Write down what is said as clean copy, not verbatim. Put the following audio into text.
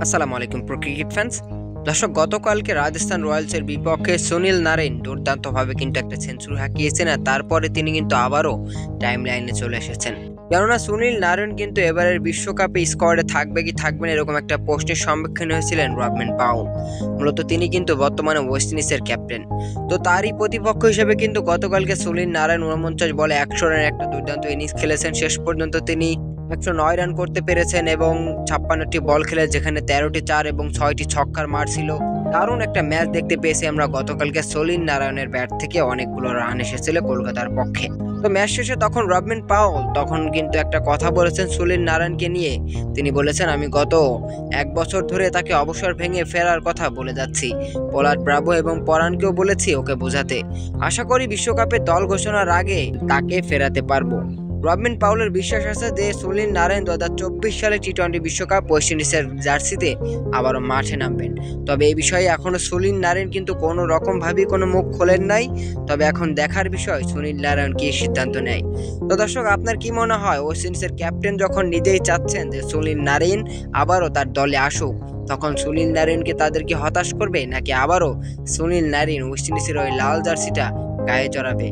আসসালামু আলাইকুম pro cricket fans. দর্শক, গতকালকে রাজস্থান রয়্যালসের বিপক্ষে সুনীল নারাইন দুর্দান্তভাবে কিন্তু একটা সেঞ্চুরি হাঁকিয়েছেন, আর তারপরে তিনি কিন্তু আবারও টাইম লাইনে চলে এসেছেন। কেননা সুনীল নারাইন কিন্তু এবারের বিশ্বকাপে স্কোয়াডে থাকবে কি থাকবে না এরকম একটা প্রশ্নের সম্মুখীন হয়েছিলেন রবম্যান পাউল। মূলত তিনি কিন্তু বর্তমানে ওয়েস্ট ইন্ডিজের ক্যাপ্টেন। তো তারই প্রতিপক্ষ হিসেবে কিন্তু গতকালকে সুনীল নারাইন 49 বলে 100 রানের একটা দুর্দান্ত ইনিংস খেলেছেন। শেষ পর্যন্ত তিনি 109 রান করতে পেরেছেন এবং 56টি বল খেলে, যেখানে 13টি চার এবং 6টি ছক্কার মার ছিল। দারুণ একটা ম্যাচ দেখতে পেয়েছি আমরা গতকালকে সুনীল নারায়ণের ব্যাট থেকে অনেকগুলো রান এসেছিল কলকাতার পক্ষে। তো ম্যাচ শেষে তখন রবম্যান পাউল কিন্তু একটা কথা বলেছেন সুনীল নারায়ণকে নিয়ে। তিনি বলেছেন, আমি গত 1 বছর ধরে তাকে অবসর ভেঙে ফেরার কথা বলে যাচ্ছি। পোলার্ড ব্রাভো এবং পরানকেও বলেছি ওকে বোঝাতে। আশা করি বিশ্বকাপের দল ঘোষণার আগে তাকে ফেরাতে পারবো। রবম্যান পাউলের বিশ্বাস আছে যে সুনীল নারায়ণ 2024 সালে টি-20 বিশ্বকাপ ওয়েস্ট ইন্ডিজের জার্সিতে আবারও মাঠে নামবেন। তবে এই বিষয়ে এখনো সুনীল নারায়ণ কিন্তু কোনো রকম ভাবেই কোনো মুখ খোলেন নাই। তবে এখন দেখার বিষয় সুনীল নারায়ণ কি সিদ্ধান্ত নেয়। তো দর্শক, আপনার কি মনে হয়, ওয়েস্ট ইন্ডিজের ক্যাপ্টেন যখন নিজেই চাচ্ছেন যে সুনীল নারায়ণ আবারও তার দলে আসুক, তখন সুনীল নারায়ণকে তাদেরকে হতাশ করবে, নাকি আবারও সুনীল নারায়ণ ওয়েস্ট ইন্ডিজের ওই লাল জার্সিটা গায়ে জড়াবে?